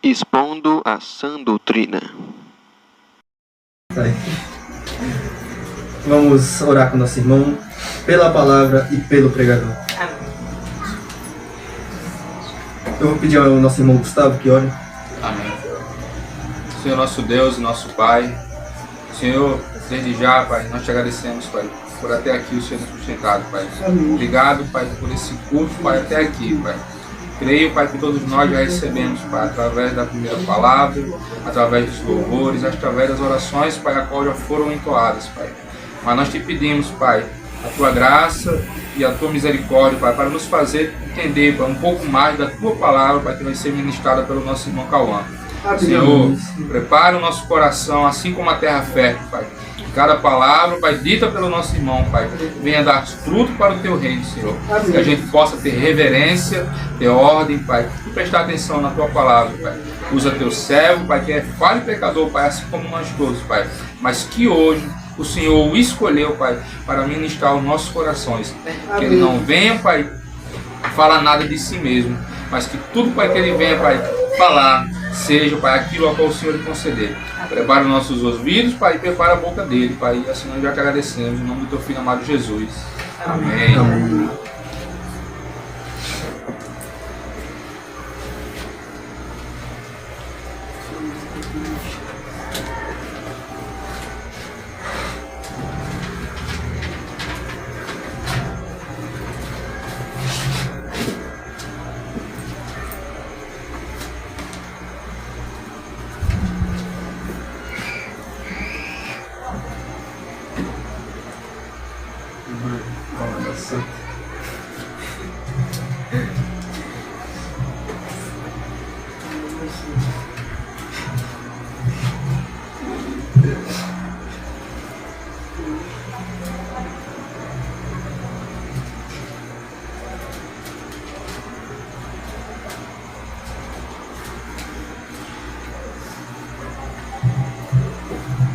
expondo a sã doutrina. Vamos orar com nosso irmão pela palavra e pelo pregador. Amém. Eu vou pedir ao nosso irmão Gustavo que ore. Amém. Senhor nosso Deus e nosso Pai, Senhor, desde já, Pai, nós te agradecemos, Pai, por até aqui o Senhor nos sustentado, Pai. Obrigado, Pai, por esse culto, Pai, até aqui, Pai. Creio, Pai, que todos nós já recebemos, Pai, através da primeira palavra, através dos louvores, através das orações, Pai, a qual já foram entoadas, Pai. Mas nós te pedimos, Pai, a Tua graça e a Tua misericórdia, Pai, para nos fazer entender, Pai, um pouco mais da Tua palavra, Pai, que vai ser ministrada pelo nosso irmão Cauã. Senhor, prepara o nosso coração, assim como a terra fértil, Pai. Cada palavra, Pai, dita pelo nosso irmão, Pai, venha dar fruto para o Teu reino, Senhor. Que a gente possa ter reverência, ter ordem, Pai, e prestar atenção na Tua palavra, Pai. Usa Teu servo, Pai, que é falho e pecador, Pai, assim como nós todos, Pai. Mas que hoje o Senhor o escolheu, Pai, para ministrar os nossos corações. Que Ele não venha, Pai, falar nada de si mesmo, mas que tudo, Pai, que Ele venha, Pai, falar, seja, Pai, aquilo a qual o Senhor lhe conceder. Prepara os nossos ouvidos, Pai, e prepara a boca dele, Pai, e assim nós já te agradecemos, em nome do Teu Filho amado Jesus. Amém. Amém.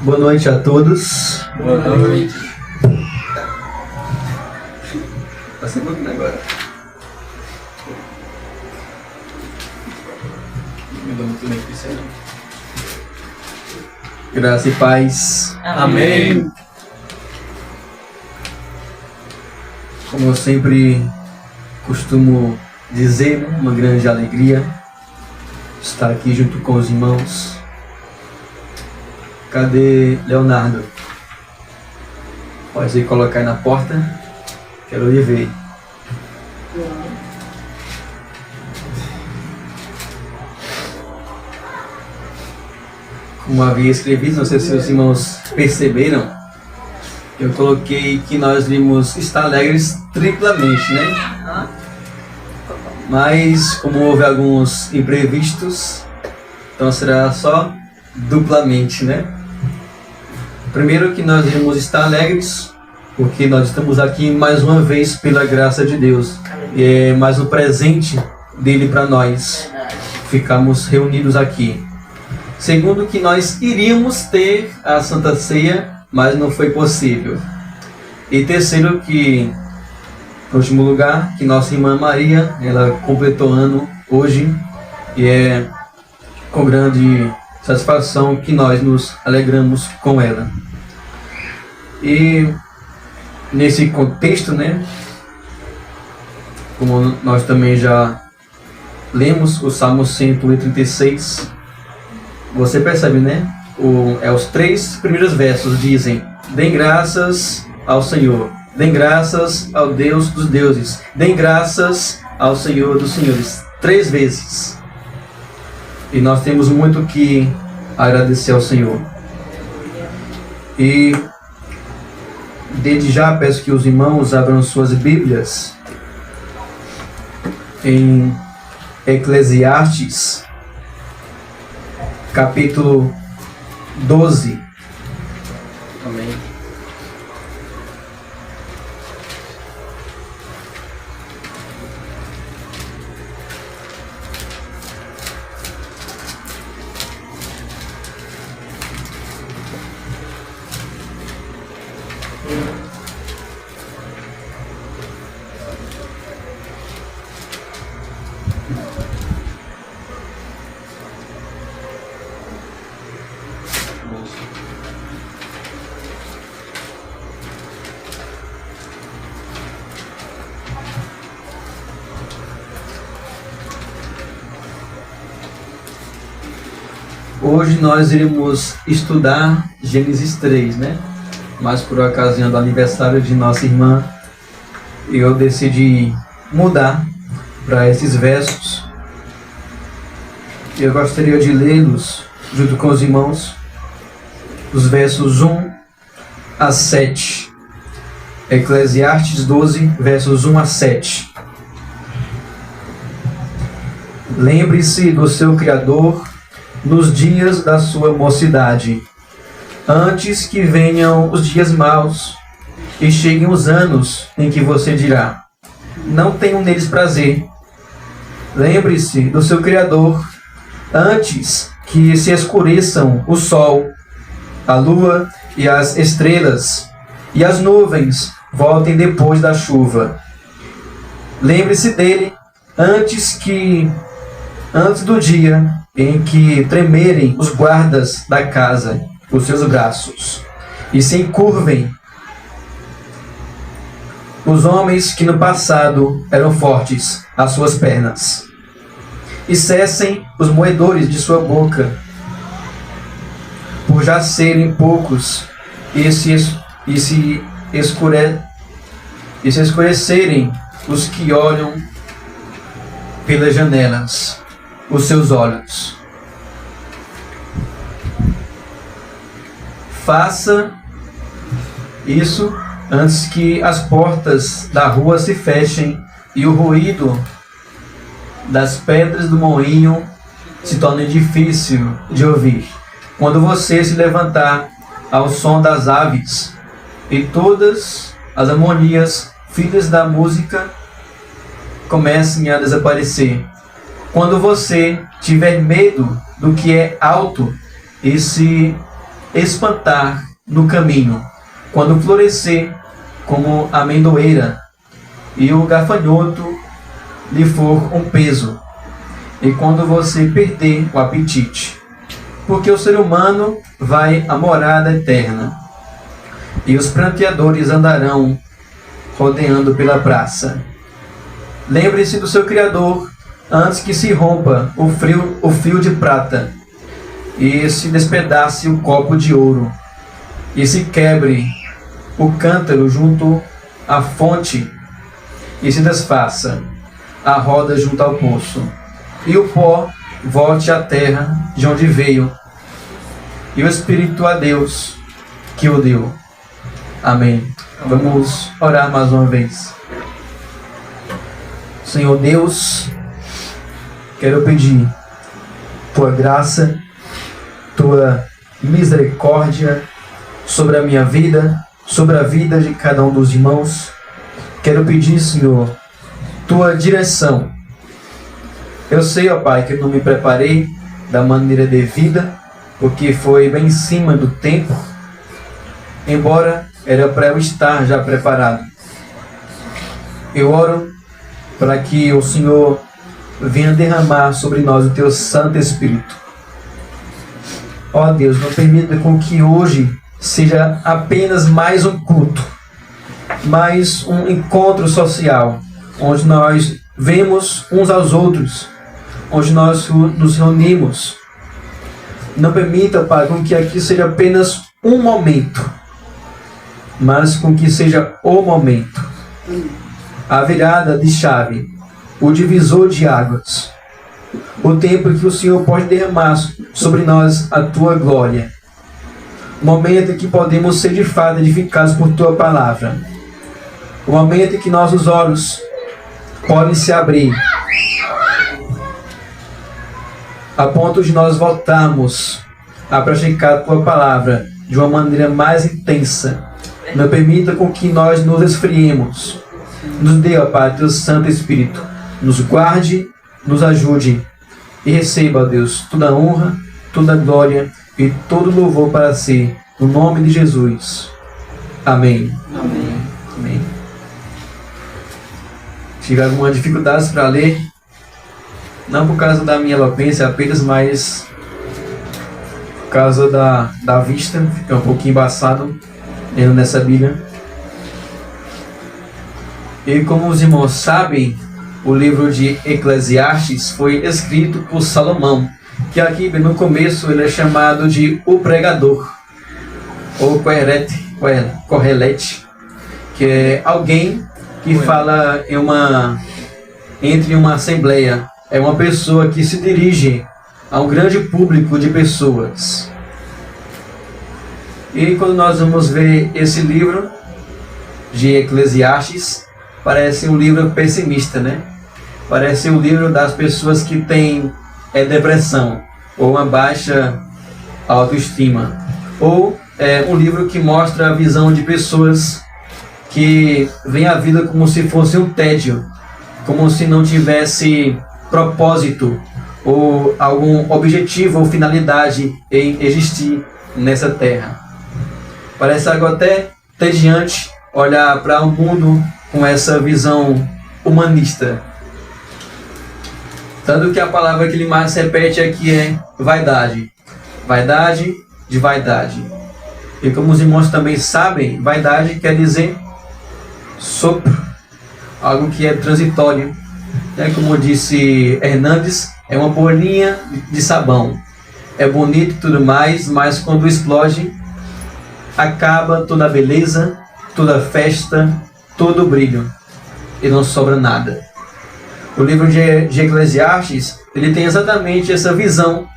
Boa noite a todos. Boa noite. Passei um pouquinho agora. Graça e paz. Amém. Como eu sempre costumo dizer, uma grande alegria estar aqui junto com os irmãos. Cadê Leonardo? Pode ir colocar aí na porta. Quero lhe ver. Como havia escrevido, não sei se os irmãos perceberam, eu coloquei que nós vimos estar alegres triplamente, né? Mas como houve alguns imprevistos, então será só duplamente, né? Primeiro que nós iremos estar alegres, porque nós estamos aqui mais uma vez pela graça de Deus. E é mais um presente dele para nós. Ficamos reunidos aqui. Segundo que nós iríamos ter a Santa Ceia, mas não foi possível. E terceiro que, em último lugar, que nossa irmã Maria, ela completou ano hoje. E é com grande satisfação que nós nos alegramos com ela. E nesse contexto, né, como nós também já lemos o Salmo 136, você percebe, né? Os 3 primeiros versos dizem: deem graças ao Senhor, deem graças ao Deus dos deuses, deem graças ao Senhor dos senhores, 3 vezes. E nós temos muito que agradecer ao Senhor. E desde já peço que os irmãos abram suas Bíblias em Eclesiastes, capítulo 12. Amém. Hoje nós iremos estudar Gênesis 3, né? Mas por ocasião do aniversário de nossa irmã, eu decidi mudar para esses versos. Eu gostaria de lê-los junto com os irmãos, os versos 1 a 7. Eclesiastes 12, versos 1 a 7. Lembre-se do seu Criador nos dias da sua mocidade, antes que venham os dias maus e cheguem os anos em que você dirá: não tenho neles prazer. Lembre-se do seu Criador antes que se escureçam o sol, a lua e as estrelas, e as nuvens voltem depois da chuva. Lembre-se dele antes do dia em que tremerem os guardas da casa por seus braços, e se encurvem os homens que no passado eram fortes às suas pernas, e cessem os moedores de sua boca, por já serem poucos, e se escurecerem os que olham pelas janelas os seus olhos. Faça isso antes que as portas da rua se fechem e o ruído das pedras do moinho se torne difícil de ouvir. Quando você se levantar ao som das aves e todas as harmonias, filhas da música, comecem a desaparecer. Quando você tiver medo do que é alto e se espantar no caminho, quando florescer como a amendoeira e o gafanhoto lhe for um peso, e quando você perder o apetite, porque o ser humano vai à morada eterna, e os pranteadores andarão rodeando pela praça. Lembre-se do seu Criador antes que se rompa o fio de prata, e se despedace o copo de ouro, e se quebre o cântaro junto à fonte, e se desfaça a roda junto ao poço, e o pó volte à terra de onde veio, e o Espírito a Deus que o deu. Amém. Vamos orar mais uma vez. Senhor Deus, quero pedir Tua graça, Tua misericórdia sobre a minha vida, sobre a vida de cada um dos irmãos. Quero pedir, Senhor, Tua direção. Eu sei, ó Pai, que eu não me preparei da maneira devida, porque foi bem em cima do tempo, embora era para eu estar já preparado. Eu oro para que o Senhor venha derramar sobre nós o Teu Santo Espírito. Ó Deus, não permita com que hoje seja apenas mais um culto, mais um encontro social, onde nós vemos uns aos outros, onde nós nos reunimos. Não permita, Pai, com que aqui seja apenas um momento, mas com que seja o momento, a virada de chave, o divisor de águas, o tempo em que o Senhor pode derramar sobre nós a Tua glória, o momento em que podemos ser de fato edificados por Tua palavra, o momento em que nossos olhos podem se abrir, a ponto de nós voltarmos a praticar a Tua palavra de uma maneira mais intensa. Não permita com que nós nos esfriemos. Nos dê, ó Pai, Teu Santo Espírito. Nos guarde, nos ajude e receba, ó Deus, toda a honra, toda a glória e todo louvor para Si, no nome de Jesus. Amém. Amém. Amém. Tive algumas dificuldades para ler, não por causa da minha eloquência apenas, mas Por causa da vista, fica um pouquinho embaçado lendo nessa Bíblia. E como os irmãos sabem, o livro de Eclesiastes foi escrito por Salomão, que aqui no começo ele é chamado de o pregador, ou Correlete, que é alguém que fala entre uma assembleia. É uma pessoa que se dirige a um grande público de pessoas. E quando nós vamos ver esse livro de Eclesiastes, parece um livro pessimista, né? Parece um livro das pessoas que têm depressão, ou uma baixa autoestima, ou um livro que mostra a visão de pessoas que veem a vida como se fosse um tédio, como se não tivesse propósito ou algum objetivo ou finalidade em existir nessa terra. Parece algo até tediante olhar para o mundo com essa visão humanista. Tanto que a palavra que ele mais repete aqui é vaidade. Vaidade de vaidade. E como os irmãos também sabem, vaidade quer dizer sopro, algo que é transitório. Como disse Hernandes, é uma bolinha de sabão. É bonito e tudo mais, mas quando explode, acaba toda a beleza, toda a festa, todo o brilho. E não sobra nada. O livro de Eclesiastes, ele tem exatamente essa visão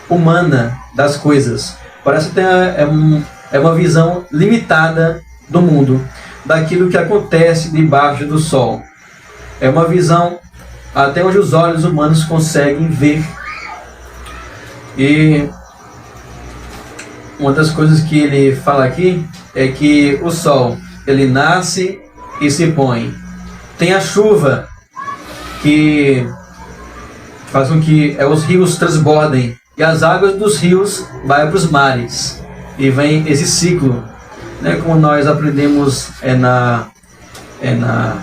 humana das coisas. Parece que é uma visão limitada do mundo, daquilo que acontece debaixo do sol. É uma visão até onde os olhos humanos conseguem ver. E uma das coisas que ele fala aqui é que o sol, ele nasce e se põe. Tem a chuva que faz com que os rios transbordem e as águas dos rios vão para os mares. E vem esse ciclo, como nós aprendemos na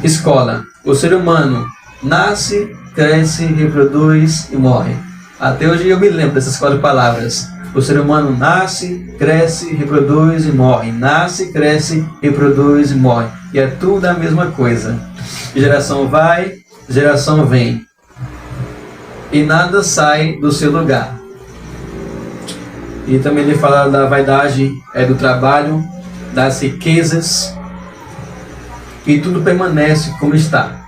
escola. O ser humano nasce, cresce, reproduz e morre. Até hoje eu me lembro dessas 4 palavras. O ser humano nasce, cresce, reproduz e morre. Nasce, cresce, reproduz e morre. E é tudo a mesma coisa. Geração vai, geração vem. E nada sai do seu lugar. E também ele fala da vaidade do trabalho, das riquezas. E tudo permanece como está.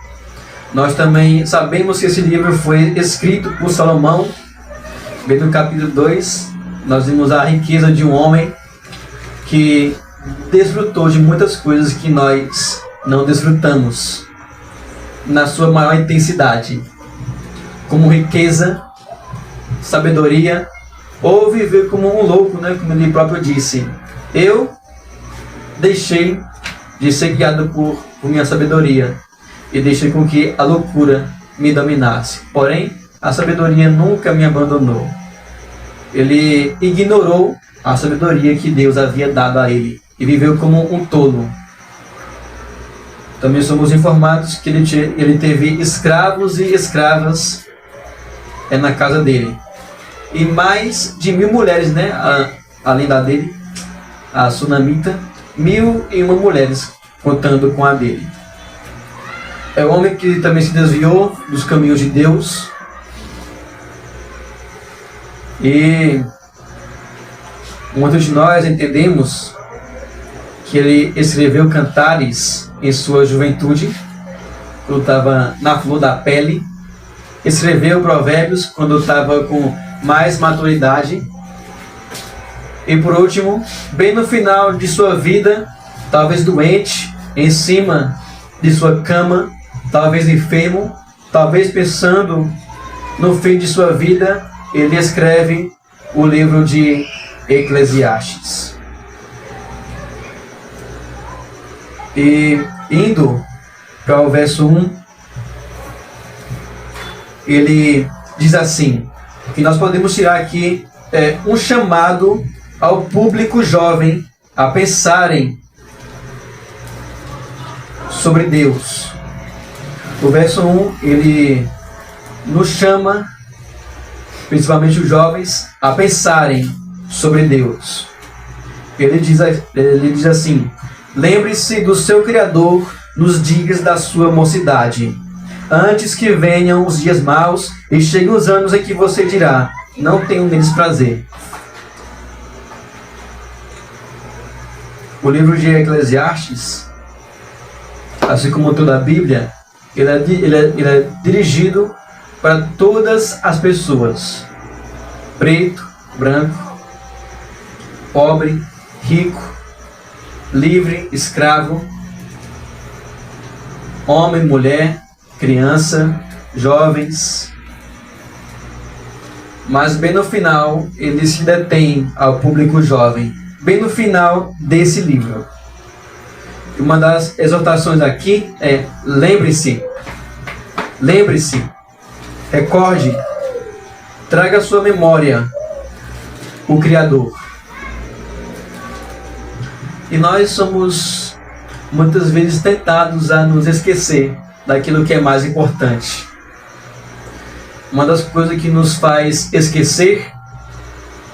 Nós também sabemos que esse livro foi escrito por Salomão. Bem no capítulo 2, nós vimos a riqueza de um homem que desfrutou de muitas coisas que nós não desfrutamos na sua maior intensidade, como riqueza, sabedoria, ou viver como um louco, como ele próprio disse. Eu deixei de ser guiado por minha sabedoria e deixei com que a loucura me dominasse. Porém, a sabedoria nunca me abandonou. Ele ignorou a sabedoria que Deus havia dado a ele e viveu como um tolo. Também somos informados que ele teve escravos e escravas na casa dele. E mais de 1000 mulheres, além da dele, a sunamita, 1001 mulheres, contando com a dele. É um homem que também se desviou dos caminhos de Deus. E muitos de nós entendemos que ele escreveu cantares em sua juventude, quando estava na flor da pele. Escreveu provérbios quando estava com mais maturidade. E por último, bem no final de sua vida, talvez doente, em cima de sua cama, talvez enfermo, talvez pensando no fim de sua vida, ele escreve o livro de Eclesiastes. E indo para o verso 1, ele diz assim, que nós podemos tirar aqui um chamado ao público jovem a pensarem sobre Deus. O verso 1, ele nos chama, principalmente os jovens, a pensarem sobre Deus. Ele diz assim: lembre-se do seu Criador nos dias da sua mocidade, antes que venham os dias maus e cheguem os anos em que você dirá: não tenho neles prazer. O livro de Eclesiastes, assim como toda a Bíblia, ele é dirigido para todas as pessoas: preto, branco, pobre, rico, livre, escravo, homem, mulher, criança, jovens. Mas bem no final, ele se detém ao público jovem, bem no final desse livro. Uma das exortações aqui é: lembre-se, recorde, traga à sua memória o Criador. E nós somos muitas vezes tentados a nos esquecer daquilo que é mais importante. Uma das coisas que nos faz esquecer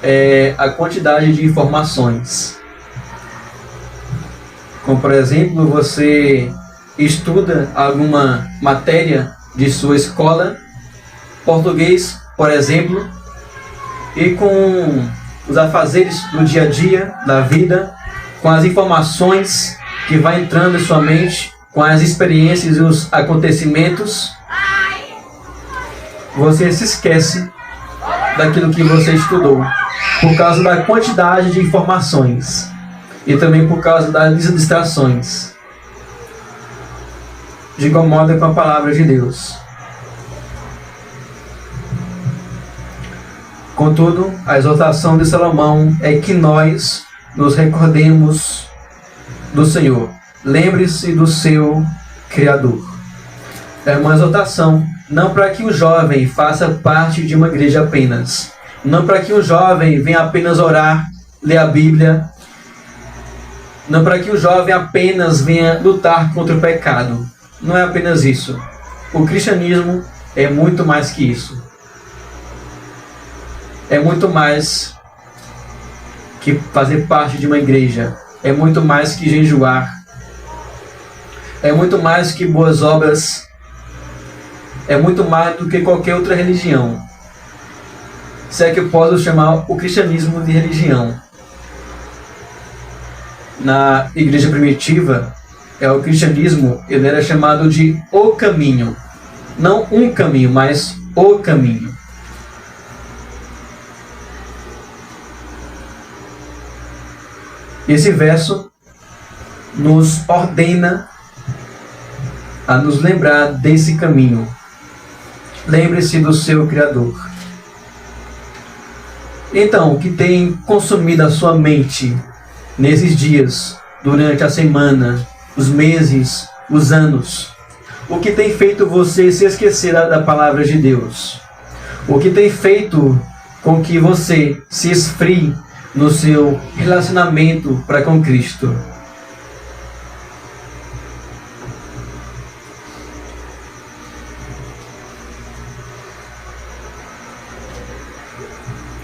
é a quantidade de informações. Como, por exemplo, você estuda alguma matéria de sua escola, português, por exemplo, e com os afazeres do dia a dia, da vida, com as informações que vai entrando em sua mente, com as experiências e os acontecimentos, você se esquece daquilo que você estudou, por causa da quantidade de informações e também por causa das distrações. De igual modo com a palavra de Deus. Contudo, a exortação de Salomão é que nós nos recordemos do Senhor. Lembre-se do seu Criador. É uma exortação não para que o jovem faça parte de uma igreja apenas, não para que o jovem venha apenas orar, ler a Bíblia, não para que o jovem apenas venha lutar contra o pecado. Não é apenas isso. O cristianismo é muito mais que isso. É muito mais que fazer parte de uma igreja. É muito mais que jejuar. É muito mais que boas obras. É muito mais do que qualquer outra religião. Se é que eu posso chamar o cristianismo de religião. Na igreja primitiva, o cristianismo ele era chamado de o caminho. Não um caminho, mas o caminho. Esse verso nos ordena a nos lembrar desse caminho. Lembre-se do seu Criador. Então, o que tem consumido a sua mente nesses dias, durante a semana, os meses, os anos? O que tem feito você se esquecer da palavra de Deus? O que tem feito com que você se esfrie no seu relacionamento para com Cristo?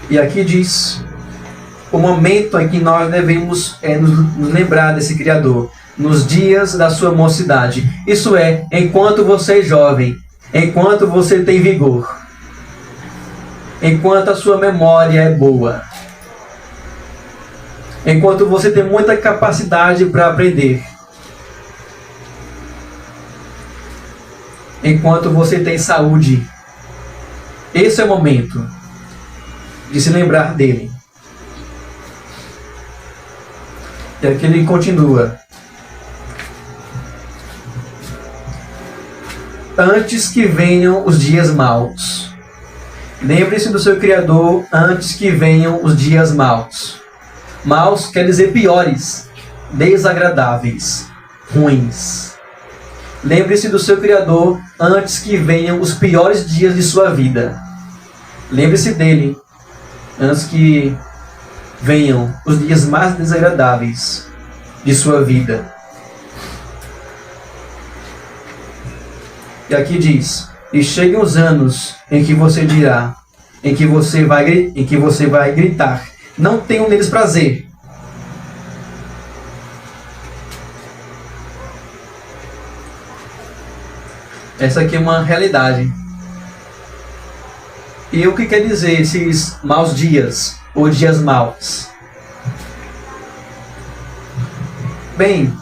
E aqui diz o momento em que nós devemos nos lembrar desse Criador, nos dias da sua mocidade. Isso é, enquanto você é jovem, enquanto você tem vigor, enquanto a sua memória é boa, enquanto você tem muita capacidade para aprender, enquanto você tem saúde. Esse é o momento de se lembrar dele. E aqui ele continua: antes que venham os dias maus. Lembre-se do seu Criador antes que venham os dias maus. Maus quer dizer piores, desagradáveis, ruins. Lembre-se do seu Criador antes que venham os piores dias de sua vida. Lembre-se dele antes que venham os dias mais desagradáveis de sua vida. E aqui diz: e cheguem os anos em que você dirá, em que você vai gritar: não tenho neles prazer. Essa aqui é uma realidade. E o que quer dizer esses maus dias ou dias maus? Bem,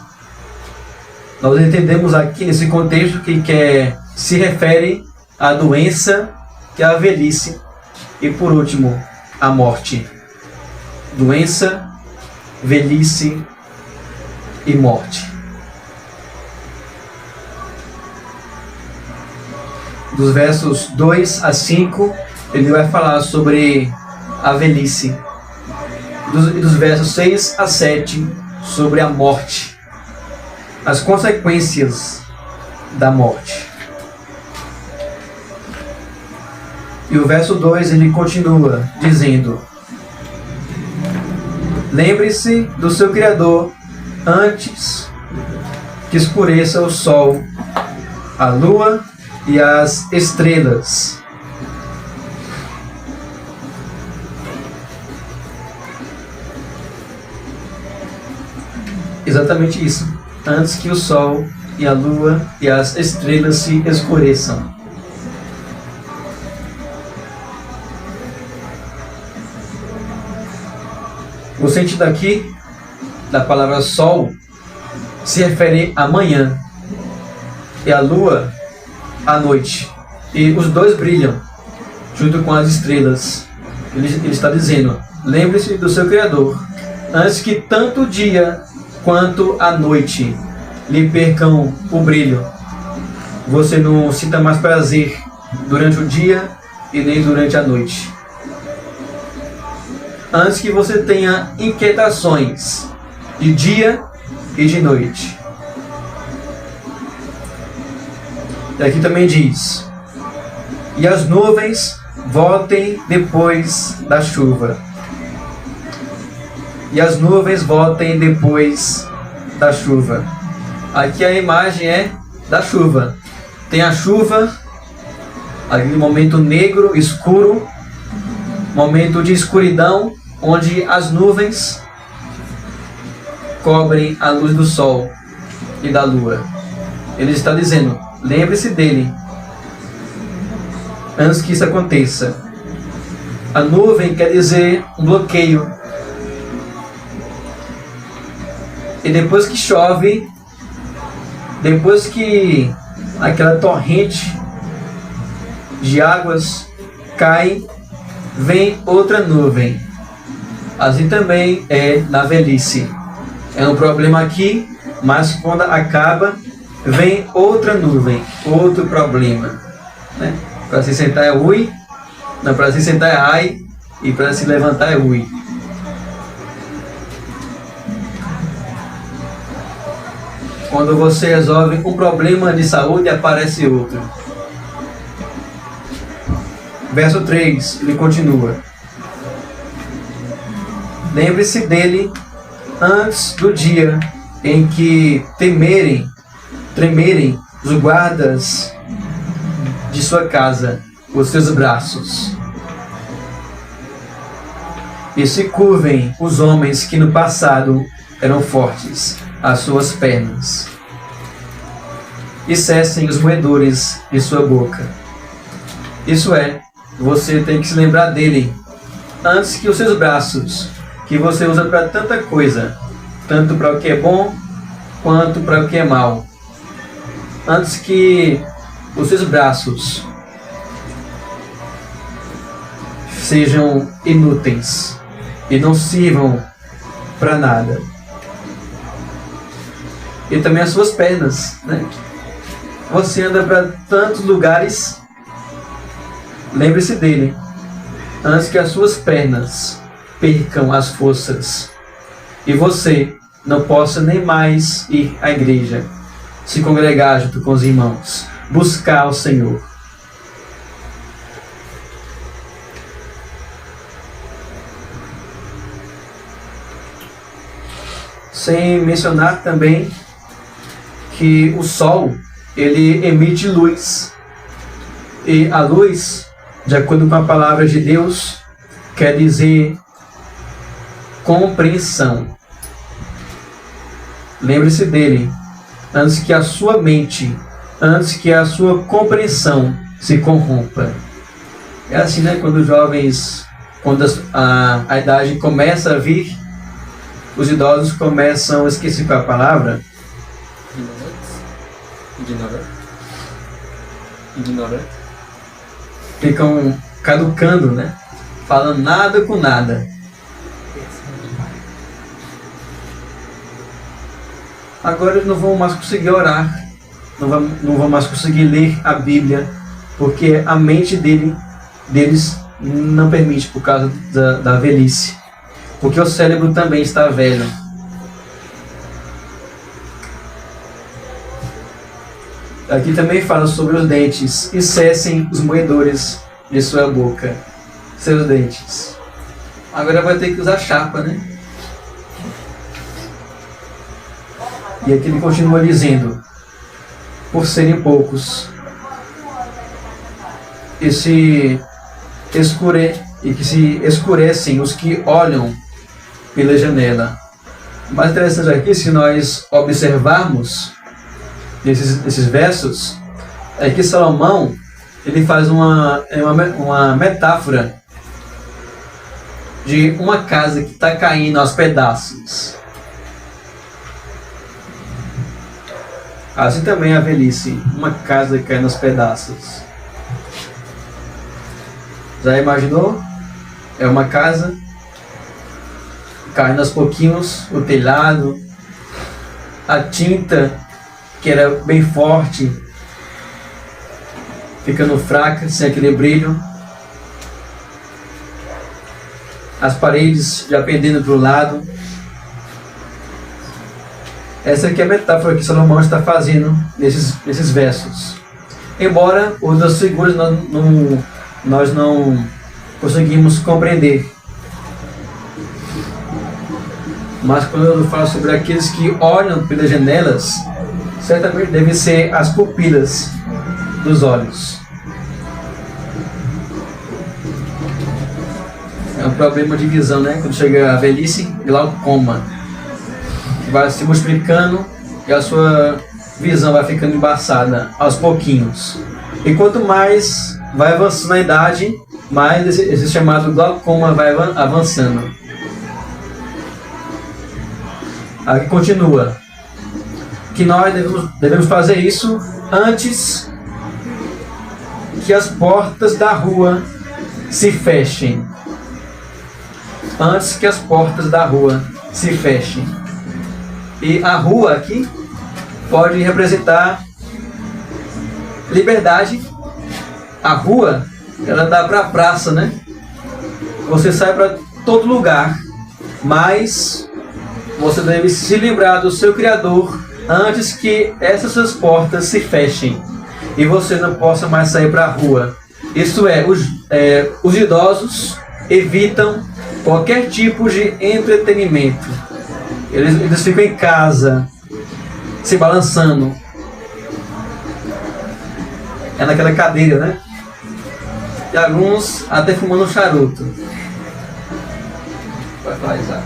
nós entendemos aqui nesse contexto que se refere à doença, que é a velhice, e por último, a morte. Doença, velhice e morte. Dos versos 2 a 5, ele vai falar sobre a velhice. E dos versos 6 a 7, sobre a morte. As consequências da morte. E o verso 2 ele continua dizendo: lembre-se do seu Criador antes que escureça o sol, a lua e as estrelas. Exatamente isso. Antes que o sol e a lua e as estrelas se escureçam. O sentido aqui da palavra sol se refere à manhã e a lua à noite. E os dois brilham junto com as estrelas. Ele está dizendo: lembre-se do seu Criador antes que tanto o dia quanto a noite lhe percam o brilho. Você não sinta mais prazer durante o dia e nem durante a noite. Antes que você tenha inquietações de dia e de noite. E aqui também diz: e as nuvens voltem depois da chuva. E as nuvens voltem depois da chuva. Aqui a imagem é da chuva. Tem a chuva, aquele momento negro, escuro, momento de escuridão, onde as nuvens cobrem a luz do sol e da lua. Ele está dizendo: lembre-se dele antes que isso aconteça. A nuvem quer dizer um bloqueio. E depois que chove, depois que aquela torrente de águas cai, vem outra nuvem. Assim também é na velhice. É um problema aqui, mas quando acaba, vem outra nuvem, outro problema. Né? Para se sentar é ui, não, para se sentar é ai, e para se levantar é ui. Quando você resolve um problema de saúde, aparece outro. Verso 3, ele continua: lembre-se dele antes do dia em que tremerem os guardas de sua casa, os seus braços. E se curvem os homens que no passado eram fortes, as suas pernas. E cessem os roedores de sua boca. Isso é, você tem que se lembrar dele antes que os seus braços, que você usa para tanta coisa, tanto para o que é bom quanto para o que é mal. Antes que os seus braços sejam inúteis e não sirvam para nada. E também as suas pernas, né? Você anda para tantos lugares, lembre-se dele antes que as suas pernas percam as forças e você não possa nem mais ir à igreja, se congregar junto com os irmãos, buscar o Senhor. Sem mencionar também que o sol, ele emite luz. E a luz, de acordo com a palavra de Deus, quer dizer compreensão. Lembre-se dele, antes que a sua mente, antes que a sua compreensão se corrompa. É assim, né? Quando os jovens, quando a idade começa a vir, os idosos começam a esquecer qual é a palavra. Ignorante. Ficam caducando, né? Falando nada com nada. Agora eles não vão mais conseguir orar, não vão mais conseguir ler a Bíblia, porque a mente deles não permite por causa da velhice. Porque o cérebro também está velho. Aqui também fala sobre os dentes. E cessem os moedores de sua boca. Seus dentes. Agora vai ter que usar chapa, né? E aqui ele continua dizendo: por serem poucos, e que se escurecem os que olham pela janela. O mais interessante aqui, se nós observarmos esses versos, é que Salomão ele faz uma metáfora de uma casa que está caindo aos pedaços. Assim também a velhice, uma casa que cai aos pedaços. Já imaginou? É uma casa caindo aos pouquinhos, o telhado, a tinta que era bem forte, ficando fraca, sem aquele brilho, as paredes já pendendo para o lado. Essa aqui é a metáfora que Salomão está fazendo nesses versos. Embora outras figuras nós não conseguimos compreender. Mas quando eu falo sobre aqueles que olham pelas janelas, certamente devem ser as pupilas dos olhos. É um problema de visão, né? Quando chega a velhice, glaucoma. Vai se multiplicando e a sua visão vai ficando embaçada aos pouquinhos. E quanto mais vai avançando a idade, mais esse chamado glaucoma vai avançando. Aqui continua que nós devemos fazer isso antes que as portas da rua se fechem. Antes que as portas da rua se fechem. E a rua aqui pode representar liberdade. A rua, ela dá para a praça, né? Você sai para todo lugar, mas você deve se livrar do seu Criador antes que essas suas portas se fechem e você não possa mais sair para a rua. Isto é, os idosos evitam qualquer tipo de entretenimento. Eles ficam em casa, se balançando. É naquela cadeira, né? E alguns até fumando um charuto. Vai falar, Isaac.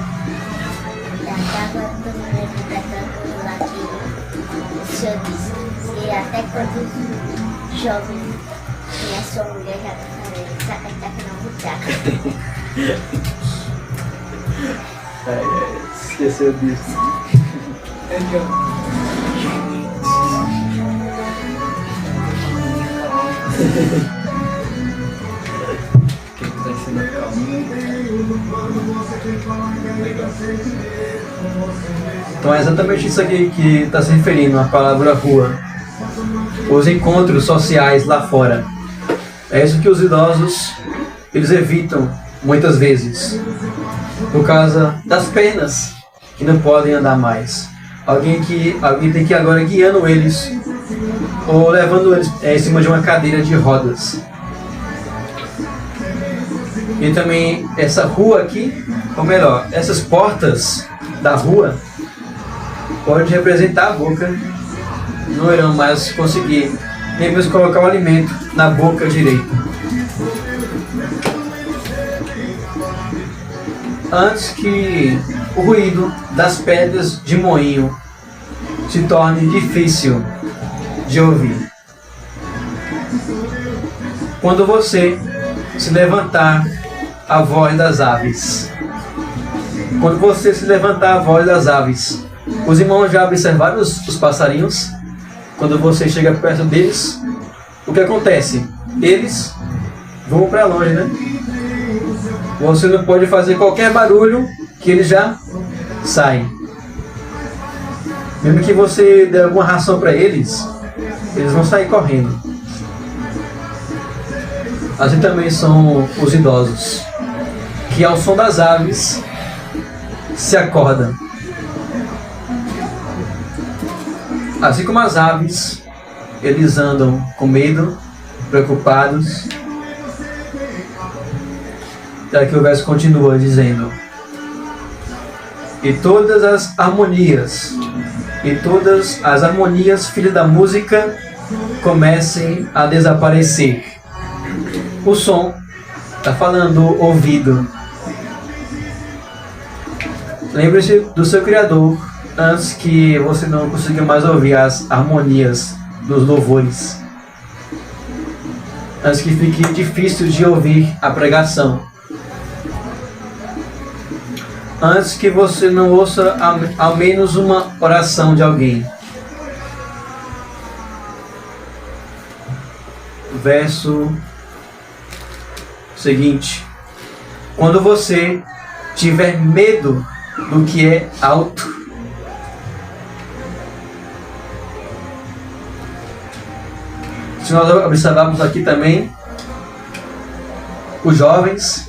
O senhor disse que até quando os jovens e a sua mulher já está falando, saca não butaca. Esqueceu disso. Quem está ensinando Então é exatamente isso aqui que está se referindo à palavra rua. Os encontros sociais lá fora. É isso que os idosos eles evitam muitas vezes. Por causa das pernas que não podem andar mais. Alguém tem que ir agora guiando eles ou levando eles em cima de uma cadeira de rodas. E também essa rua aqui, ou melhor, essas portas da rua podem representar a boca. Não irão mais conseguir nem mesmo colocar o alimento na boca direita. antes que o ruído das pedras de moinho se torne difícil de ouvir. Quando você se levantar a voz das aves. Quando você se levantar a voz das aves. Os irmãos já observaram os passarinhos? Quando você chega perto deles, o que acontece? Eles vão para longe, né? Você não pode fazer qualquer barulho que eles já saem. Mesmo que você dê alguma ração para eles, eles vão sair correndo. Assim também são os idosos, que ao som das aves se acordam. Assim como as aves, eles andam com medo, preocupados. E aqui o verso continua dizendo: e todas as harmonias, filhas da música, comecem a desaparecer. O som está falando do ouvido. Lembre-se do seu Criador antes que você não consiga mais ouvir as harmonias dos louvores. Antes que fique difícil de ouvir a pregação. Antes que você não ouça ao menos uma oração de alguém. Verso seguinte: quando você tiver medo do que é alto, se nós observarmos aqui também, os jovens,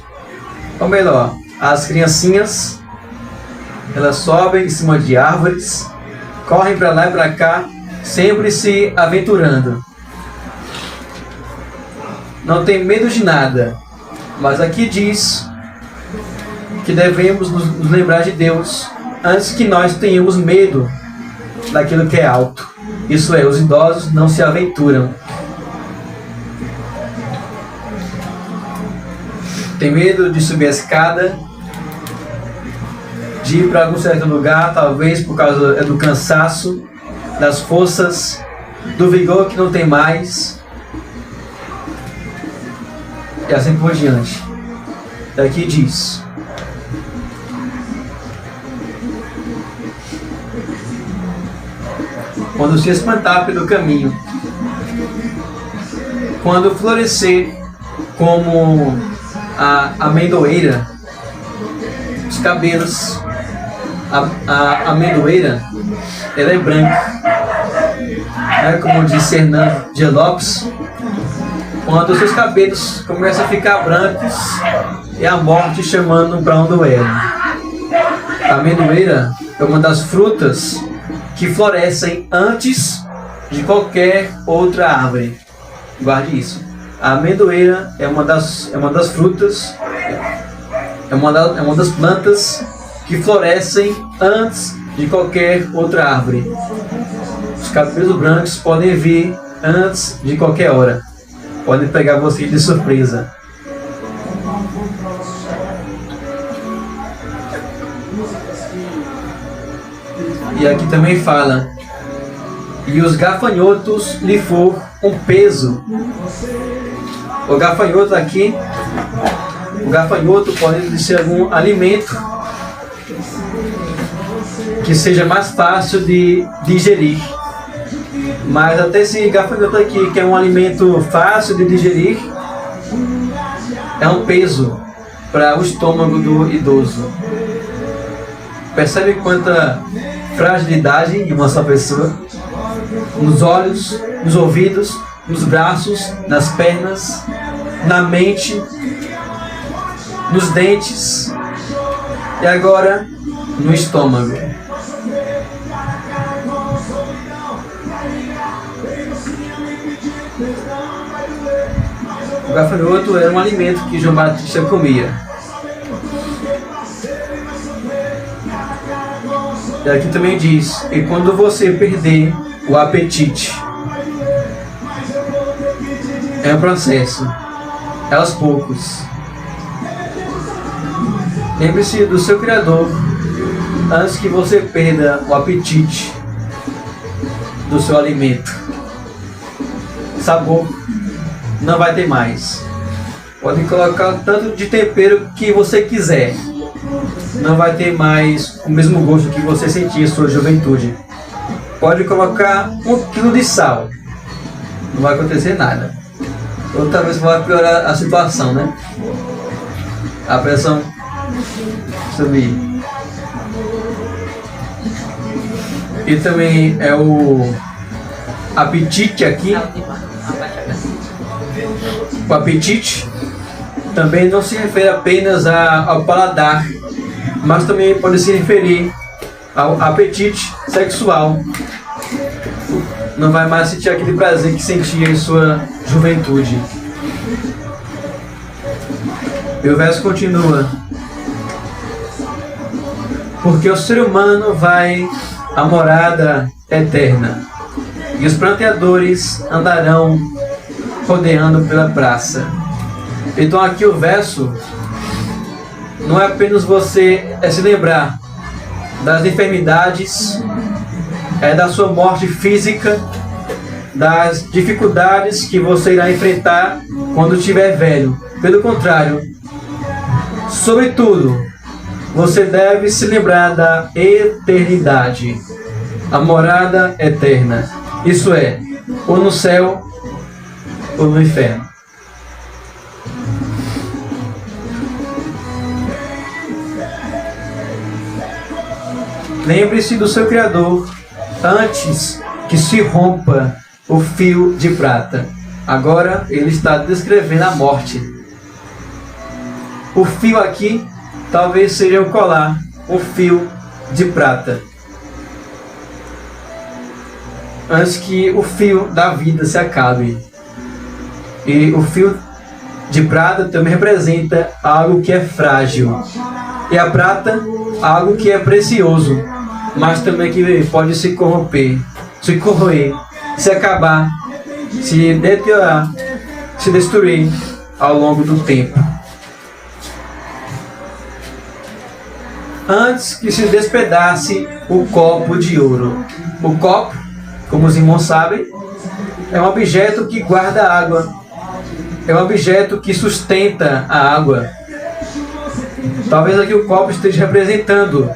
ou melhor, as criancinhas, elas sobem em cima de árvores, correm para lá e para cá, sempre se aventurando. Não tem medo de nada. Mas aqui diz que devemos nos lembrar de Deus antes que nós tenhamos medo daquilo que é alto. Isso é, os idosos não se aventuram. Tem medo de subir a escada, de ir para algum certo lugar, talvez por causa do cansaço, das forças, do vigor que não tem mais. E assim por diante. Daqui diz: quando se espantar pelo caminho, quando florescer como a amendoeira, os cabelos, a amendoeira, ela é branca, como disse Hernando de Lopes. Quando os seus cabelos começam a ficar brancos, é a morte chamando para um duelo. A amendoeira é uma das frutas que florescem antes de qualquer outra árvore. Guarde isso. A amendoeira é uma das frutas, é uma das plantas que florescem antes de qualquer outra árvore. Os cabelos brancos podem vir antes de qualquer hora. Podem pegar você de surpresa. E aqui também fala: e os gafanhotos lhe for um peso. O gafanhoto aqui, o gafanhoto pode ser algum alimento que seja mais fácil de digerir. Mas até esse gafanhoto aqui, que é um alimento fácil de digerir, é um peso para o estômago do idoso. Percebe quanta fragilidade em uma só pessoa? Nos olhos, nos ouvidos, nos braços, nas pernas, na mente, nos dentes e agora no estômago. O gafanhoto era um alimento que João Batista comia. E aqui também diz: e quando você perder o apetite, é um processo, é aos poucos. Lembre-se do seu Criador antes que você perda o apetite do seu alimento. Sabor não vai ter mais. Pode colocar o tanto de tempero que você quiser. Não vai ter mais o mesmo gosto que você sentia em sua juventude. Pode colocar 1 quilo de sal. Não vai acontecer nada. Ou talvez vai piorar a situação, né? A pressão subir. E também é o apetite aqui. O apetite também não se refere apenas ao paladar, mas também pode se referir ao apetite sexual. Não vai mais sentir aquele prazer que sentia em sua juventude. E o verso continua: porque o ser humano vai à morada eterna, e os pranteadores andarão rodeando pela praça. Então aqui o verso não é apenas você se lembrar das enfermidades, da sua morte física, das dificuldades que você irá enfrentar quando estiver velho. Pelo contrário, sobretudo, você deve se lembrar da eternidade, a morada eterna. Isso é, ou no céu ou no inferno. Lembre-se do seu Criador antes que se rompa o fio de prata. Agora ele está descrevendo a morte. O fio aqui talvez seja o colar, o fio de prata. Antes que o fio da vida se acabe. E o fio de prata também representa algo que é frágil. E a prata, algo que é precioso, mas também que pode se corromper, se corroer, se acabar, se deteriorar, se destruir ao longo do tempo. Antes que se despedace o copo de ouro. O copo, como os irmãos sabem, é um objeto que guarda água. É um objeto que sustenta a água. Talvez aqui o copo esteja representando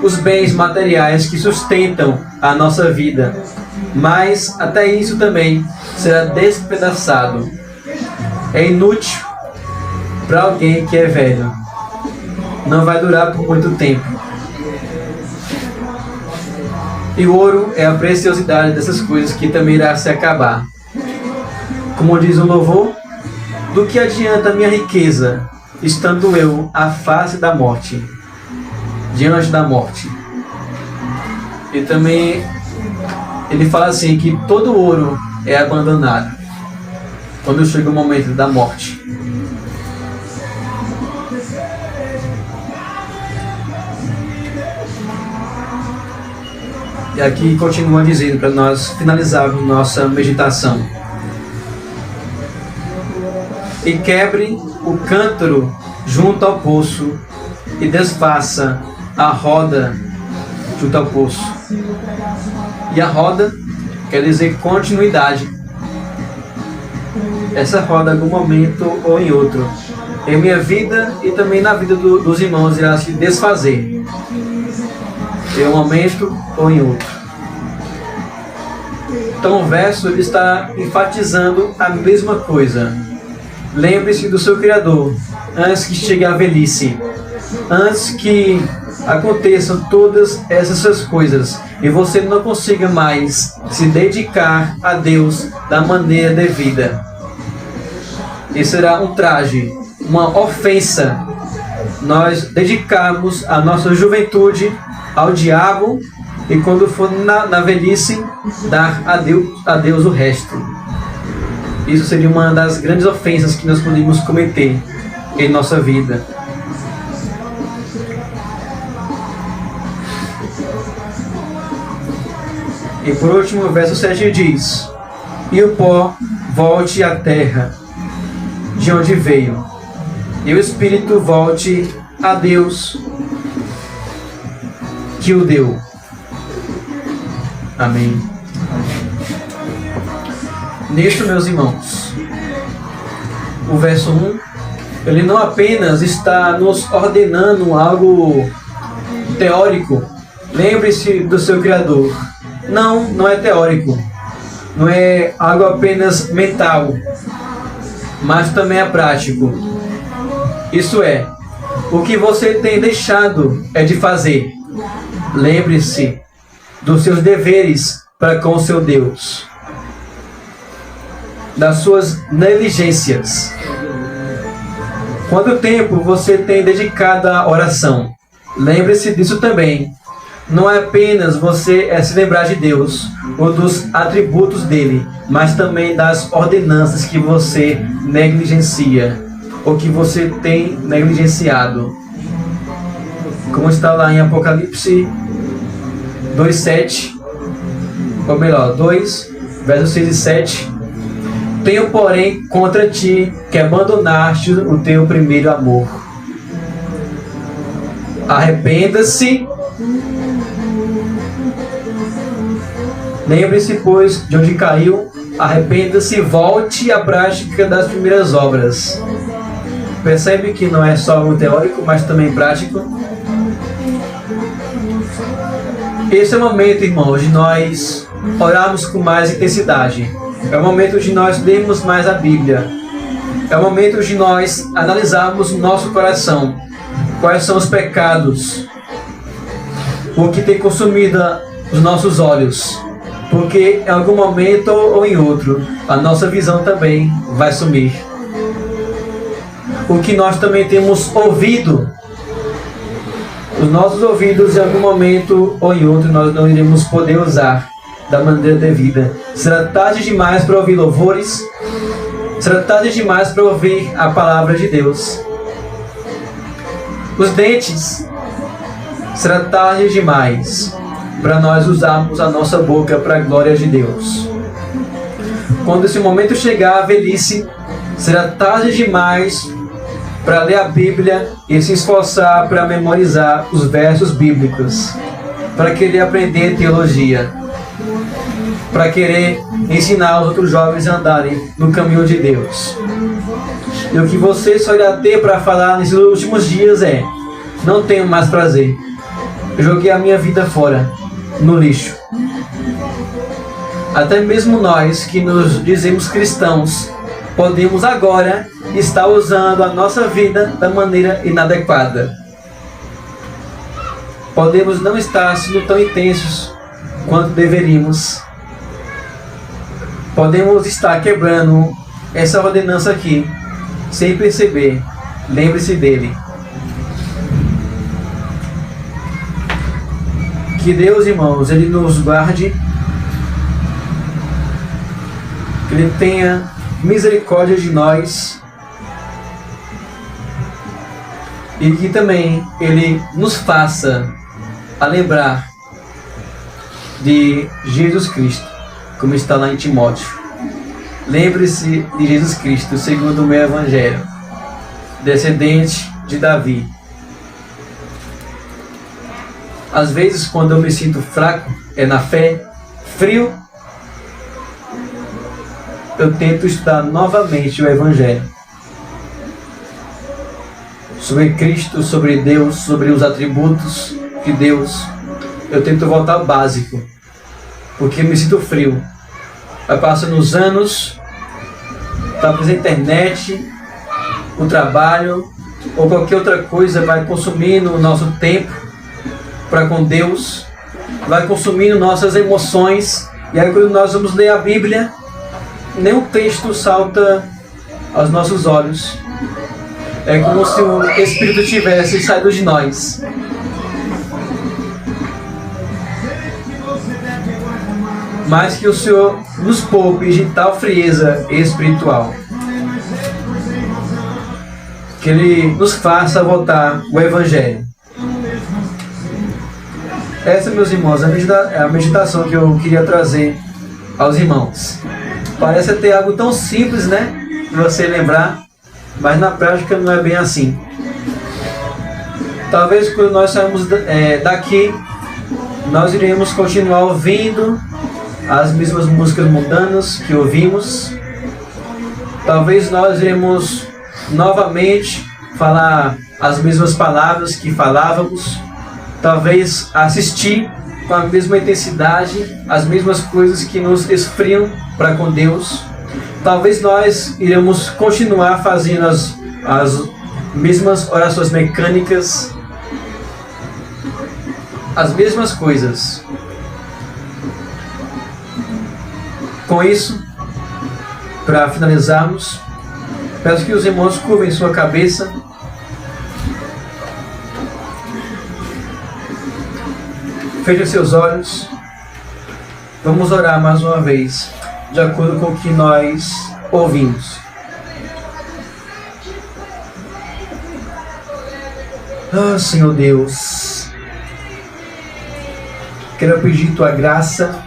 os bens materiais que sustentam a nossa vida. Mas até isso também será despedaçado. É inútil para alguém que é velho. Não vai durar por muito tempo. E o ouro é a preciosidade dessas coisas que também irá se acabar. Como diz o louvor, do que adianta a minha riqueza, estando eu à face da morte, diante da morte. E também ele fala assim que todo ouro é abandonado quando chega o momento da morte. E aqui continua dizendo para nós finalizarmos nossa meditação. E quebre o cântaro junto ao poço e desfaça a roda junto ao poço. E a roda quer dizer continuidade. Essa roda em algum momento ou em outro, em minha vida e também na vida dos irmãos, irá se desfazer. Em um momento ou em outro. Então o verso ele está enfatizando a mesma coisa. Lembre-se do seu Criador antes que chegue a velhice, antes que aconteçam todas essas coisas e você não consiga mais se dedicar a Deus da maneira devida. Isso será um traje, uma ofensa, nós dedicarmos a nossa juventude ao diabo e quando for na velhice dar a Deus o resto. Isso seria uma das grandes ofensas que nós podemos cometer em nossa vida. E por último, o verso 7 diz: e o pó volte à terra, de onde veio, e o espírito volte a Deus que o deu. Amém. Nisto, meus irmãos, o verso 1, ele não apenas está nos ordenando algo teórico. Lembre-se do seu Criador. Não, não é teórico. Não é algo apenas mental, mas também é prático. Isso é, o que você tem deixado é de fazer. Lembre-se dos seus deveres para com o seu Deus, das suas negligências. Quanto tempo você tem dedicado à oração? Lembre-se disso também. Não é apenas você se lembrar de Deus ou dos atributos dele, mas também das ordenanças que você negligencia ou que você tem negligenciado. Como está lá em Apocalipse 2:7, ou melhor, 2, versos 6 e 7. Tenho, porém, contra ti que abandonaste o teu primeiro amor. Arrependa-se. Lembre-se, pois, de onde caiu. Arrependa-se e volte à prática das primeiras obras. Percebe que não é só algo teórico, mas também prático? Esse é o momento, irmãos, de nós orarmos com mais intensidade. É o momento de nós lermos mais a Bíblia. É o momento de nós analisarmos o nosso coração. Quais são os pecados? O que tem consumido os nossos olhos? Porque em algum momento ou em outro, a nossa visão também vai sumir. O que nós também temos ouvido. Os nossos ouvidos, em algum momento ou em outro, nós não iremos poder usar da maneira devida. Será tarde demais para ouvir louvores. Será tarde demais para ouvir a palavra de Deus. Os dentes. Será tarde demais para nós usarmos a nossa boca para a glória de Deus. Quando esse momento chegar, a velhice, será tarde demais para ler a Bíblia e se esforçar para memorizar os versos bíblicos, para querer aprender teologia, para querer ensinar os outros jovens a andarem no caminho de Deus. E o que você só irá ter para falar nesses últimos dias é: não tenho mais prazer. Eu joguei a minha vida fora, no lixo. Até mesmo nós que nos dizemos cristãos, podemos agora estar usando a nossa vida da maneira inadequada. Podemos não estar sendo tão intensos quanto deveríamos. Podemos estar quebrando essa ordenança aqui, sem perceber. Lembre-se dele. Que Deus, irmãos, Ele nos guarde, que Ele tenha misericórdia de nós e que também Ele nos faça a lembrar de Jesus Cristo, como está lá em Timóteo. Lembre-se de Jesus Cristo, segundo o meu Evangelho, descendente de Davi. Às vezes, quando eu me sinto fraco, na fé, frio, eu tento estudar novamente o Evangelho. Sobre Cristo, sobre Deus, sobre os atributos de Deus. Eu tento voltar ao básico, porque eu me sinto frio. Vai passando os anos, talvez a internet, o trabalho, ou qualquer outra coisa vai consumindo o nosso tempo para com Deus, vai consumindo nossas emoções, e aí quando nós vamos ler a Bíblia, nenhum texto salta aos nossos olhos. É como se o Espírito tivesse saído de nós. Mas que o Senhor nos poupe de tal frieza espiritual. Que Ele nos faça voltar o Evangelho. Essa, meus irmãos, é a meditação que eu queria trazer aos irmãos. Parece até algo tão simples, né? De você lembrar, mas na prática não é bem assim. Talvez quando nós sairmos daqui, nós iremos continuar ouvindo as mesmas músicas mundanas que ouvimos. Talvez nós iremos novamente falar as mesmas palavras que falávamos. Talvez assistir com a mesma intensidade as mesmas coisas que nos esfriam para com Deus. Talvez nós iremos continuar fazendo as mesmas orações mecânicas, as mesmas coisas. Com isso, para finalizarmos, peço que os irmãos curvem sua cabeça. Fechem seus olhos. Vamos orar mais uma vez, de acordo com o que nós ouvimos. Ah, Senhor Deus, quero pedir Tua graça,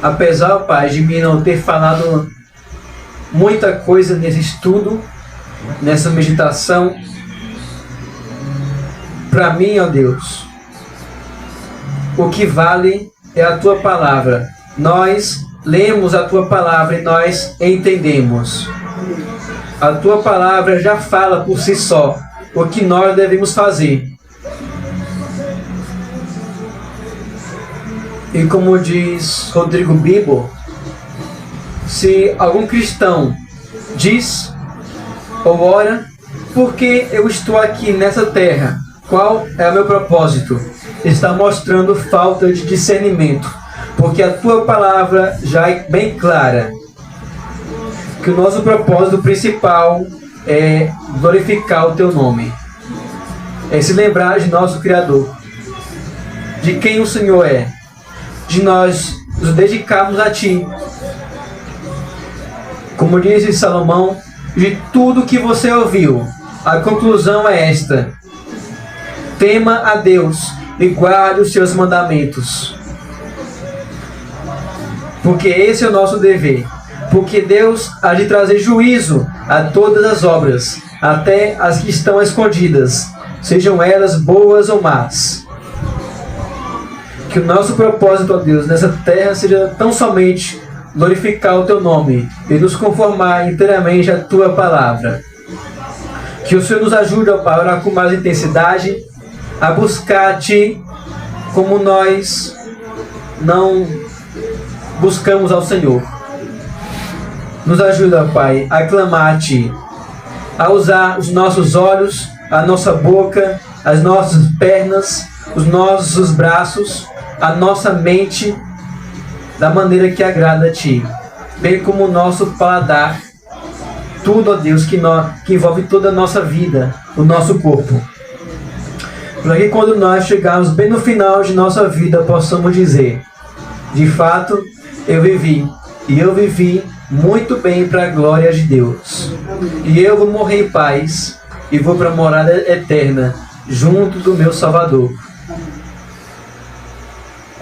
apesar, Pai, de mim não ter falado muita coisa nesse estudo, nessa meditação, para mim, ó Deus, o que vale é a Tua palavra. Nós lemos a Tua palavra e nós entendemos. A Tua palavra já fala por si só o que nós devemos fazer. E como diz Rodrigo Bibo, se algum cristão diz ou ora, por que eu estou aqui nessa terra? Qual é o meu propósito? Está mostrando falta de discernimento, porque a Tua palavra já é bem clara, que o nosso propósito principal é glorificar o Teu nome, é se lembrar de nosso Criador, de quem o Senhor é, de nós nos dedicarmos a Ti. Como diz Salomão, de tudo que você ouviu, a conclusão é esta: tema a Deus e guarde os seus mandamentos. Porque esse é o nosso dever. Porque Deus há de trazer juízo a todas as obras, até as que estão escondidas, sejam elas boas ou más. Que o nosso propósito, ó Deus, nessa terra seja tão somente glorificar o Teu nome e nos conformar inteiramente à Tua palavra. Que o Senhor nos ajude, ó Pai, a orar com mais intensidade, a buscar a Ti como nós não buscamos ao Senhor. Nos ajuda, Pai, a clamar a Ti, a usar os nossos olhos, a nossa boca, as nossas pernas, os nossos braços, a nossa mente, da maneira que agrada a Ti, bem como o nosso paladar, tudo, ó Deus, que envolve toda a nossa vida, o nosso corpo. Para que quando nós chegarmos bem no final de nossa vida, possamos dizer: de fato, eu vivi, e eu vivi muito bem para a glória de Deus. E eu vou morrer em paz, e vou para a morada eterna, junto do meu Salvador.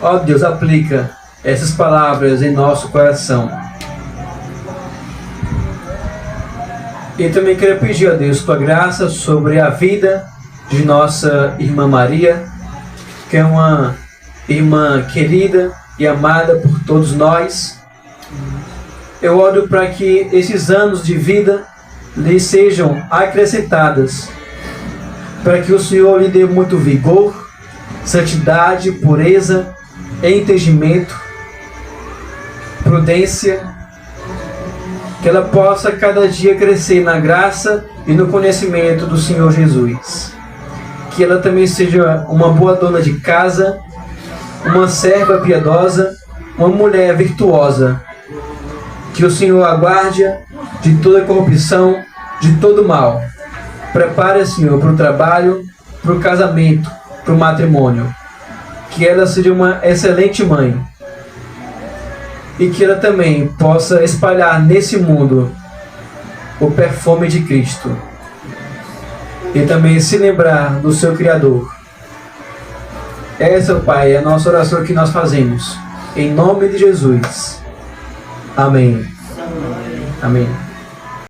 Ó Deus, aplica essas palavras em nosso coração. E também quero pedir a Deus Tua graça sobre a vida de nossa irmã Maria, que é uma irmã querida e amada por todos nós. Eu oro para que esses anos de vida lhe sejam acrescentadas, para que o Senhor lhe dê muito vigor, santidade, pureza, entendimento, prudência, que ela possa cada dia crescer na graça e no conhecimento do Senhor Jesus. Que ela também seja uma boa dona de casa, uma serva piedosa, uma mulher virtuosa. Que o Senhor a guarde de toda corrupção, de todo mal. Prepare, Senhor, para o trabalho, para o casamento, para o matrimônio. Que ela seja uma excelente mãe. E que ela também possa espalhar nesse mundo o perfume de Cristo. E também se lembrar do seu Criador. Essa, Pai, é a nossa oração que nós fazemos. Em nome de Jesus. Amém. Amém.